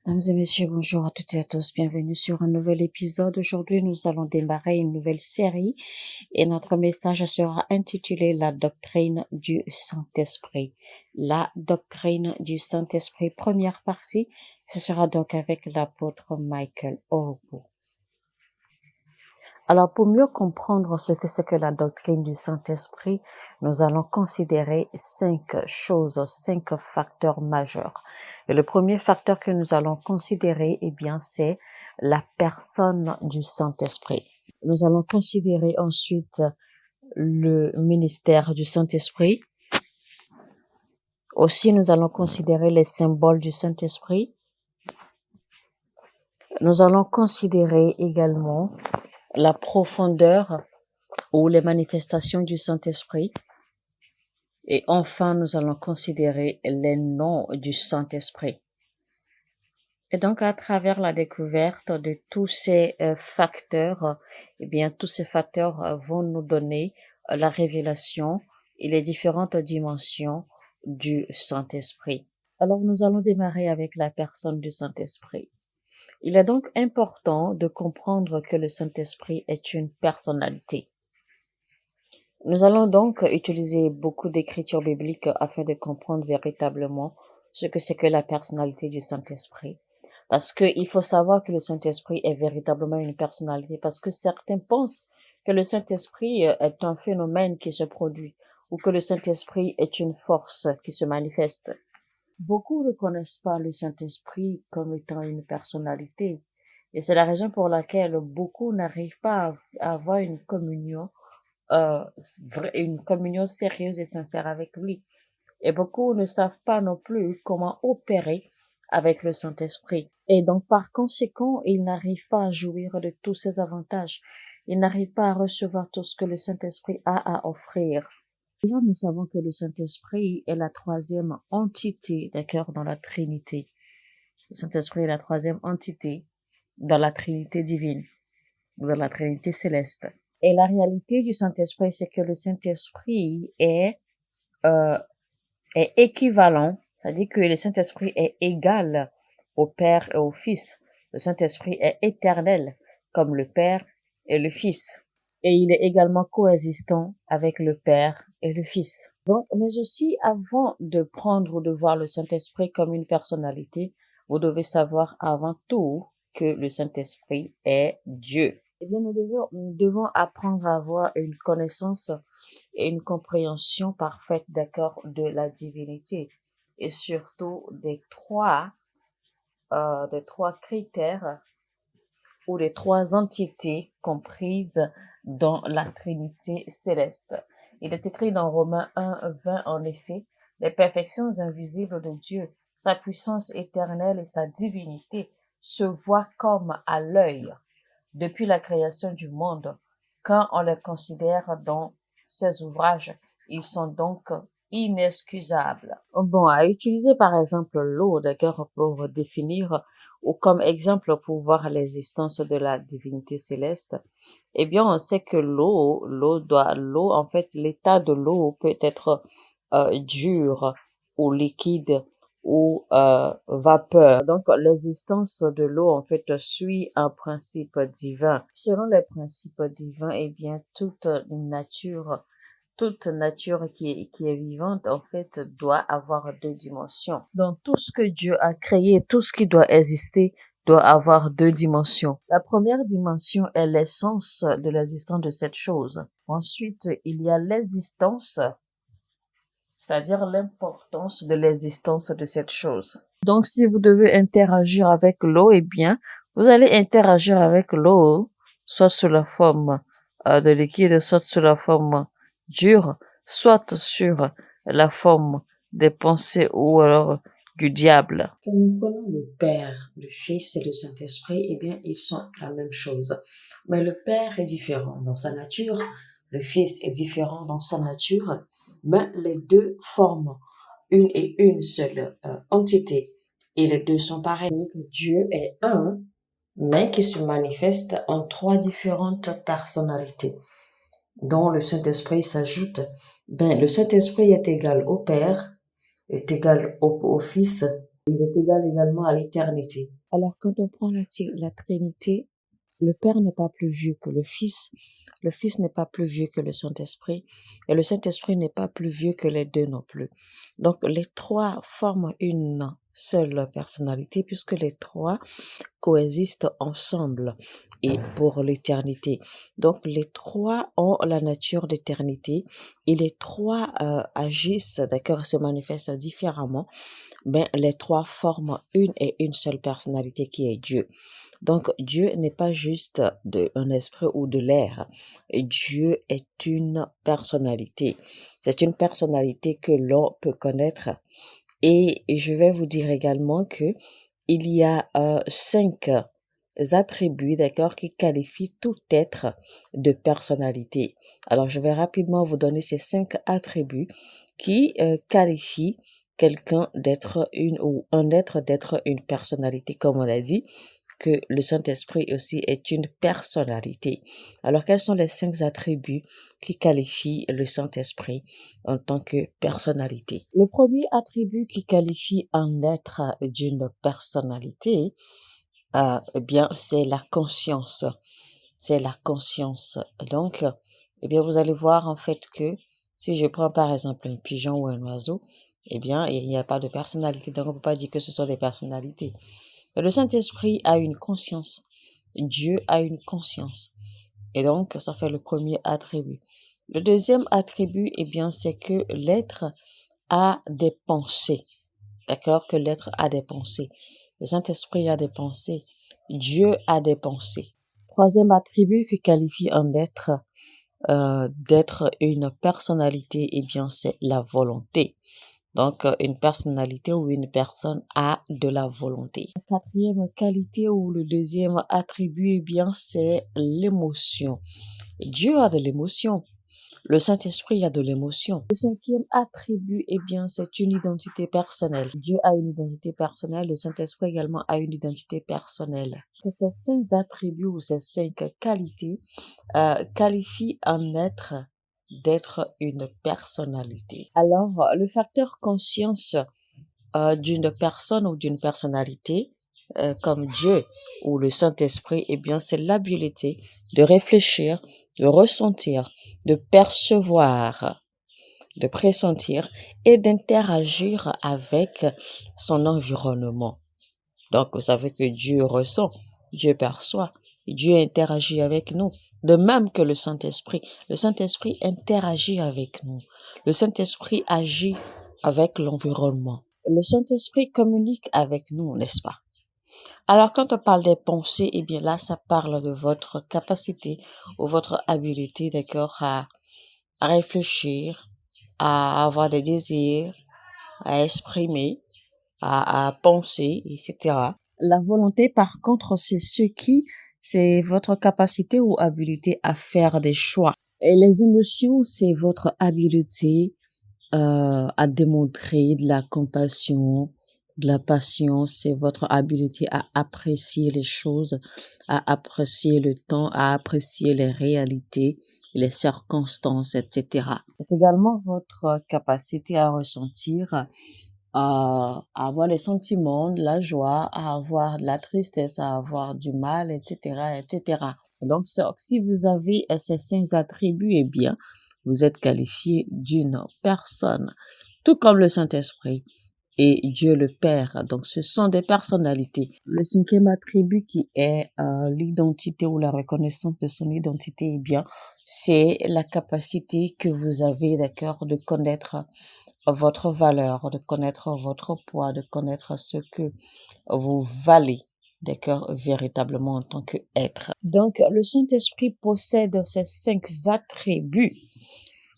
Mesdames et messieurs, bonjour à toutes et à tous. Bienvenue sur un nouvel épisode. Aujourd'hui, nous allons démarrer une nouvelle série et notre message sera intitulé La doctrine du Saint-Esprit. La doctrine du Saint-Esprit, première partie. Ce sera donc avec l'apôtre Michael Orbo. Alors, pour mieux comprendre ce que c'est que la doctrine du Saint-Esprit, nous allons considérer 5 facteurs majeurs. Et le premier facteur que nous allons considérer, c'est la personne du Saint-Esprit. Nous allons considérer ensuite le ministère du Saint-Esprit. Aussi, nous allons considérer les symboles du Saint-Esprit. Nous allons considérer également la profondeur ou les manifestations du Saint-Esprit. Et enfin, nous allons considérer les noms du Saint-Esprit. Et donc, à travers la découverte de tous ces facteurs, tous ces facteurs vont nous donner la révélation et les différentes dimensions du Saint-Esprit. Alors, nous allons démarrer avec la personne du Saint-Esprit. Il est donc important de comprendre que le Saint-Esprit est une personnalité. Nous allons donc utiliser beaucoup d'écritures bibliques afin de comprendre véritablement ce que c'est que la personnalité du Saint-Esprit. Parce qu'il faut savoir que le Saint-Esprit est véritablement une personnalité, parce que certains pensent que le Saint-Esprit est un phénomène qui se produit, ou que le Saint-Esprit est une force qui se manifeste. Beaucoup ne connaissent pas le Saint-Esprit comme étant une personnalité, et c'est la raison pour laquelle beaucoup n'arrivent pas à avoir une communion sérieuse et sincère avec lui. Et beaucoup ne savent pas non plus comment opérer avec le Saint-Esprit. Et donc, par conséquent, ils n'arrivent pas à jouir de tous ses avantages. Ils n'arrivent pas à recevoir tout ce que le Saint-Esprit a à offrir. Déjà, nous savons que le Saint-Esprit est la troisième entité, d'accord, dans la Trinité. Le Saint-Esprit est la troisième entité dans la Trinité divine, dans la Trinité céleste. Et la réalité du Saint-Esprit, c'est que le Saint-Esprit est équivalent, c'est-à-dire que le Saint-Esprit est égal au Père et au Fils. Le Saint-Esprit est éternel, comme le Père et le Fils. Et il est également coexistant avec le Père et le Fils. Donc, mais aussi, avant de prendre ou de voir le Saint-Esprit comme une personnalité, vous devez savoir avant tout que le Saint-Esprit est Dieu. Nous devons apprendre à avoir une connaissance et une compréhension parfaite, d'accord, de la divinité et surtout des trois critères ou des trois entités comprises dans la Trinité céleste. Il est écrit dans Romains 1:20 en effet, les perfections invisibles de Dieu, sa puissance éternelle et sa divinité se voient comme à l'œil depuis la création du monde. Quand on les considère dans ces ouvrages, ils sont donc inexcusables. Bon, à utiliser par exemple l'eau, d'accord, pour définir ou comme exemple pour voir l'existence de la divinité céleste, on sait que en fait, l'état de l'eau peut être dur ou liquide ou vapeur. Donc, l'existence de l'eau, en fait, suit un principe divin. Selon les principes divins, toute nature qui est vivante, en fait, doit avoir deux dimensions. Donc, tout ce que Dieu a créé, tout ce qui doit exister, doit avoir deux dimensions. La première dimension est l'essence de l'existence de cette chose. Ensuite, il y a l'existence, c'est-à-dire l'importance de l'existence de cette chose. Donc, si vous devez interagir avec l'eau, vous allez interagir avec l'eau, soit sous la forme de liquide, soit sous la forme dure, soit sur la forme des pensées ou alors du diable. Quand nous prenons le Père, le Fils et le Saint-Esprit, ils sont la même chose. Mais le Père est différent dans sa nature, le Fils est différent dans sa nature, mais les deux forment une et une seule entité. Et les deux sont pareils. Donc, Dieu est un, mais qui se manifeste en trois différentes personnalités, dont le Saint-Esprit s'ajoute. Le Saint-Esprit est égal au Père, est égal au Fils Il est égal également à l'éternité. Alors, quand on prend la Trinité, le Père n'est pas plus vieux que le Fils n'est pas plus vieux que le Saint-Esprit, et le Saint-Esprit n'est pas plus vieux que les deux non plus. Donc, les trois forment une seule personnalité, puisque les trois coexistent ensemble et pour l'éternité. Donc, les trois ont la nature d'éternité, et les trois agissent, d'accord, se manifestent différemment, mais les trois forment une et une seule personnalité qui est Dieu. Donc, Dieu n'est pas juste un esprit ou de l'air. Dieu est une personnalité. C'est une personnalité que l'on peut connaître. Et je vais vous dire également que il y a 5 attributs, d'accord, qui qualifient tout être de personnalité. Alors, je vais rapidement vous donner ces 5 attributs qui qualifient quelqu'un d'être ou un être d'être une personnalité, comme on l'a dit, que le Saint-Esprit aussi est une personnalité. Alors, quels sont les 5 attributs qui qualifient le Saint-Esprit en tant que personnalité? Le premier attribut qui qualifie un être d'une personnalité, eh bien, c'est la conscience. C'est la conscience. Donc, eh bien, vous allez voir en fait que si je prends par exemple un pigeon ou un oiseau, eh bien, il n'y a pas de personnalité. Donc, on ne peut pas dire que ce sont des personnalités. Le Saint-Esprit a une conscience. Dieu a une conscience. Et donc, ça fait le premier attribut. Le deuxième attribut, eh bien, c'est que l'être a des pensées. D'accord? Que l'être a des pensées. Le Saint-Esprit a des pensées. Dieu a des pensées. Troisième attribut qui qualifie un être d'être une personnalité, eh bien, c'est la volonté. Donc, une personnalité ou une personne a de la volonté. La quatrième qualité ou le deuxième attribut, eh bien, c'est l'émotion. Dieu a de l'émotion. Le Saint-Esprit a de l'émotion. Le cinquième attribut, eh bien, c'est une identité personnelle. Dieu a une identité personnelle. Le Saint-Esprit également a une identité personnelle. Que ces 5 attributs ou ces 5 qualités qualifient un être d'être une personnalité. Alors, le facteur conscience d'une personne ou d'une personnalité, comme Dieu ou le Saint-Esprit, eh bien, c'est l'habileté de réfléchir, de ressentir, de percevoir, de pressentir et d'interagir avec son environnement. Donc, vous savez que Dieu ressent, Dieu perçoit, Dieu interagit avec nous, de même que le Saint-Esprit. Le Saint-Esprit interagit avec nous. Le Saint-Esprit agit avec l'environnement. Le Saint-Esprit communique avec nous, n'est-ce pas? Alors, quand on parle des pensées, eh bien là, ça parle de votre capacité ou votre habileté, d'accord, à réfléchir, à avoir des désirs, à exprimer, à penser, etc. La volonté, par contre, c'est votre capacité ou habilité à faire des choix. Et les émotions, c'est votre habileté à démontrer de la compassion, de la patience, c'est votre habileté à apprécier les choses, à apprécier le temps, à apprécier les réalités, les circonstances, etc. C'est également votre capacité à ressentir, à avoir des sentiments, de la joie, à avoir de la tristesse, à avoir du mal, etc., etc. Donc, si vous avez ces 5 attributs, eh bien, vous êtes qualifié d'une personne, tout comme le Saint-Esprit et Dieu le Père. Donc, ce sont des personnalités. Le cinquième attribut qui est l'identité ou la reconnaissance de son identité, eh bien, c'est la capacité que vous avez, d'accord, de connaître votre valeur, de connaître votre poids, de connaître ce que vous valez, d'accord, véritablement en tant qu'être. Donc, le Saint-Esprit possède ces 5 attributs.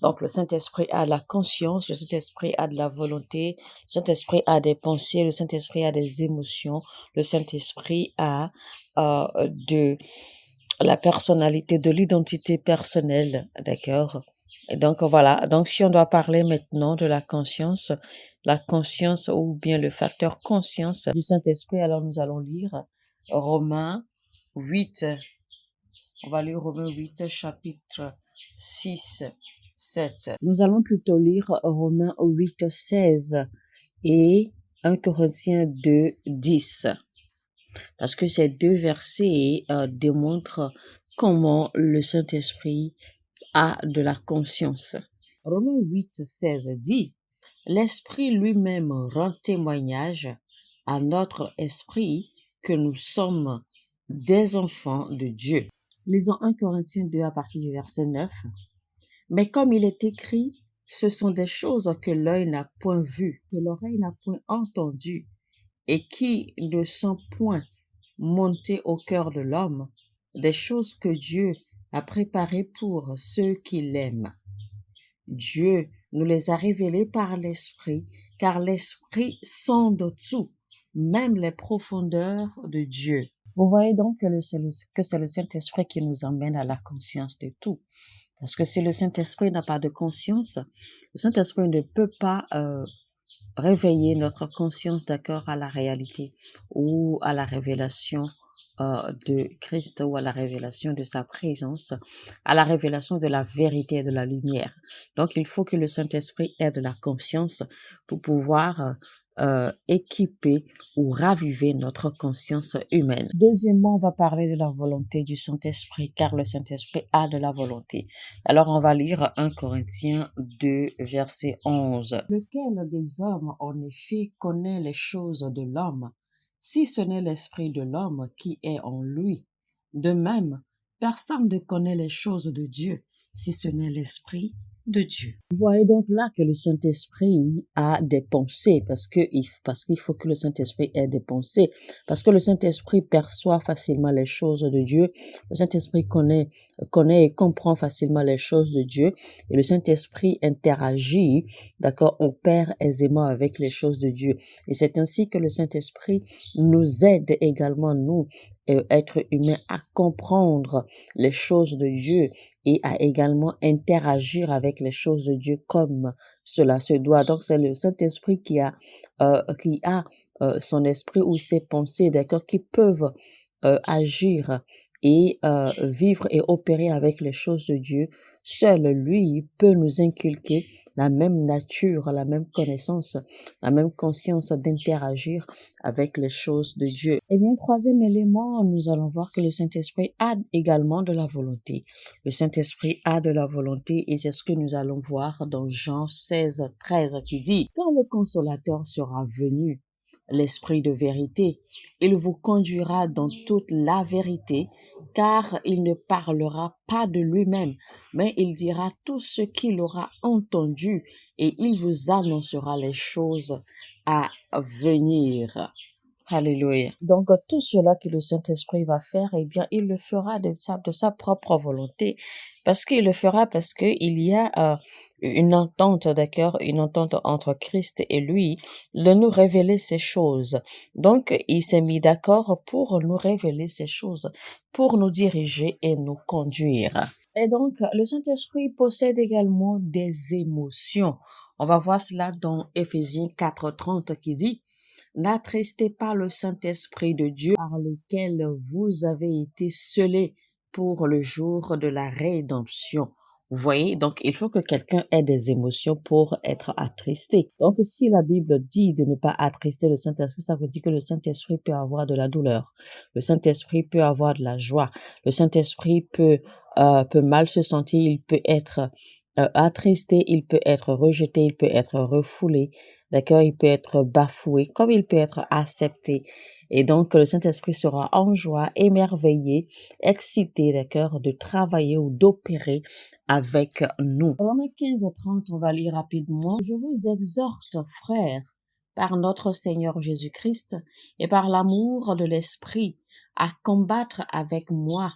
Donc, le Saint-Esprit a la conscience, le Saint-Esprit a de la volonté, le Saint-Esprit a des pensées, le Saint-Esprit a des émotions, le Saint-Esprit a de la personnalité, de l'identité personnelle, d'accord? Et donc, voilà. Donc, si on doit parler maintenant de la conscience ou bien le facteur conscience du Saint-Esprit, alors nous allons lire Romains 8. On va lire Romains 8, chapitre 6, 7. Nous allons plutôt lire Romains 8, 16 et 1 Corinthiens 2, 10. Parce que ces deux versets démontrent comment le Saint-Esprit a de la conscience. Romains 8, 16 dit, l'Esprit lui-même rend témoignage à notre esprit que nous sommes des enfants de Dieu. Lisons 1 Corinthiens 2 à partir du verset 9. Mais comme il est écrit, ce sont des choses que l'œil n'a point vues, que l'oreille n'a point entendues, et qui ne sont point montées au cœur de l'homme, des choses que Dieu a préparées pour ceux qui l'aiment. Dieu nous les a révélées par l'Esprit, car l'Esprit sonde tout, même les profondeurs de Dieu. Vous voyez donc que c'est le Saint-Esprit qui nous emmène à la conscience de tout. Parce que si le Saint-Esprit n'a pas de conscience, le Saint-Esprit ne peut pas réveiller notre conscience d'accord à la réalité ou à la révélation de Christ ou à la révélation de sa présence, à la révélation de la vérité et de la lumière. Donc, il faut que le Saint-Esprit ait de la conscience pour pouvoir équiper ou raviver notre conscience humaine. Deuxièmement, on va parler de la volonté du Saint-Esprit, car le Saint-Esprit a de la volonté. Alors, on va lire 1 Corinthiens 2, verset 11. Lequel des hommes, en effet, connaît les choses de l'homme, si ce n'est l'Esprit de l'homme qui est en lui? De même, personne ne connaît les choses de Dieu, si ce n'est l'Esprit de Dieu. Vous voyez donc là que le Saint-Esprit a des pensées, parce qu'il faut que le Saint-Esprit ait des pensées, parce que le Saint-Esprit perçoit facilement les choses de Dieu, le Saint-Esprit connaît et comprend facilement les choses de Dieu, et le Saint-Esprit interagit, d'accord, opère aisément avec les choses de Dieu. Et c'est ainsi que le Saint-Esprit nous aide également, nous, êtres humains, à comprendre les choses de Dieu et à également interagir avec les choses de Dieu comme cela se doit. Donc, c'est le Saint-Esprit qui a son esprit ou ses pensées, d'accord, qui peuvent agir et vivre et opérer avec les choses de Dieu. Seul lui peut nous inculquer la même nature, la même connaissance, la même conscience d'interagir avec les choses de Dieu. Et bien, troisième élément, nous allons voir que le Saint-Esprit a également de la volonté. Le Saint-Esprit a de la volonté et c'est ce que nous allons voir dans Jean 16, 13 qui dit, quand le Consolateur sera venu, l'Esprit de vérité, il vous conduira dans toute la vérité, car il ne parlera pas de lui-même, mais il dira tout ce qu'il aura entendu et il vous annoncera les choses à venir. Alléluia. Donc, tout cela que le Saint-Esprit va faire, eh bien, il le fera de sa propre volonté. Parce qu'il le fera parce qu'il y a une entente, d'accord, une entente entre Christ et lui, de nous révéler ces choses. Donc, il s'est mis d'accord pour nous révéler ces choses, pour nous diriger et nous conduire. Et donc, le Saint-Esprit possède également des émotions. On va voir cela dans Éphésiens 4:30 qui dit, n'attristez pas le Saint-Esprit de Dieu par lequel vous avez été scellés pour le jour de la rédemption. Vous voyez, donc il faut que quelqu'un ait des émotions pour être attristé. Donc si la Bible dit de ne pas attrister le Saint-Esprit, ça veut dire que le Saint-Esprit peut avoir de la douleur. Le Saint-Esprit peut avoir de la joie. Le Saint-Esprit peut mal se sentir, il peut être attristé, il peut être rejeté, il peut être refoulé. D'accord, il peut être bafoué, comme il peut être accepté. Et donc, le Saint-Esprit sera en joie, émerveillé, excité, d'accord, de travailler ou d'opérer avec nous. Romains 15:30, on va lire rapidement. Je vous exhorte, frères, par notre Seigneur Jésus-Christ et par l'amour de l'Esprit, à combattre avec moi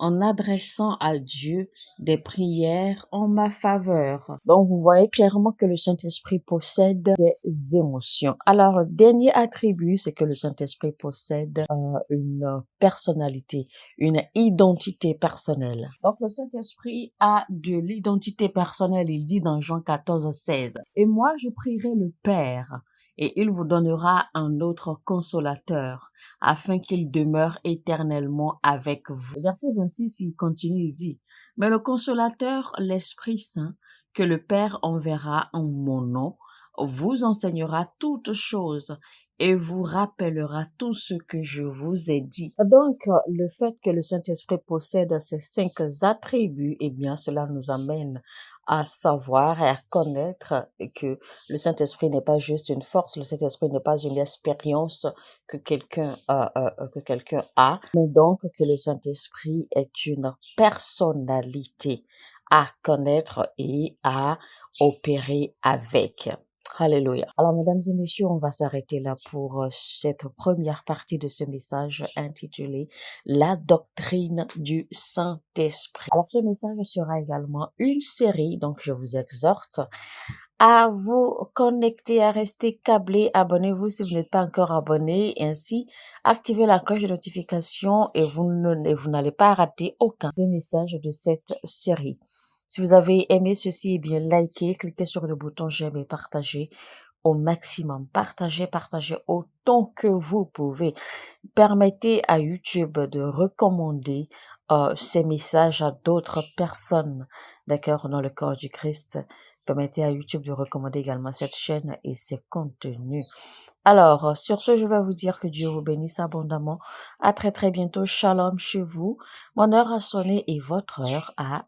en adressant à Dieu des prières en ma faveur. Donc, vous voyez clairement que le Saint-Esprit possède des émotions. Alors, le dernier attribut, c'est que le Saint-Esprit possède une personnalité, une identité personnelle. Donc, le Saint-Esprit a de l'identité personnelle. Il dit dans Jean 14:16, « Et moi, je prierai le Père, et il vous donnera un autre consolateur, afin qu'il demeure éternellement avec vous. » Verset 26, il continue, il dit, « Mais le consolateur, l'Esprit Saint, que le Père enverra en mon nom, vous enseignera toutes choses et vous rappellera tout ce que je vous ai dit. Donc, le fait que le Saint-Esprit possède ces 5 attributs, eh bien, cela nous amène à savoir et à connaître que le Saint-Esprit n'est pas juste une force, le Saint-Esprit n'est pas une expérience que quelqu'un a, mais donc que le Saint-Esprit est une personnalité à connaître et à opérer avec. Alléluia. Alors, mesdames et messieurs, on va s'arrêter là pour cette première partie de ce message intitulé La doctrine du Saint-Esprit. Alors, ce message sera également une série, donc je vous exhorte à vous connecter, à rester câblé. Abonnez-vous si vous n'êtes pas encore abonné. Et ainsi, activez la cloche de notification et vous n'allez pas rater aucun des messages de cette série. Si vous avez aimé ceci, eh bien, likez, cliquez sur le bouton j'aime et partagez au maximum. Partagez autant que vous pouvez. Permettez à YouTube de recommander ces messages à d'autres personnes, d'accord, dans le corps du Christ. Permettez à YouTube de recommander également cette chaîne et ses contenus. Alors, sur ce, je vais vous dire que Dieu vous bénisse abondamment. À très très bientôt. Shalom chez vous. Mon heure a sonné et votre heure a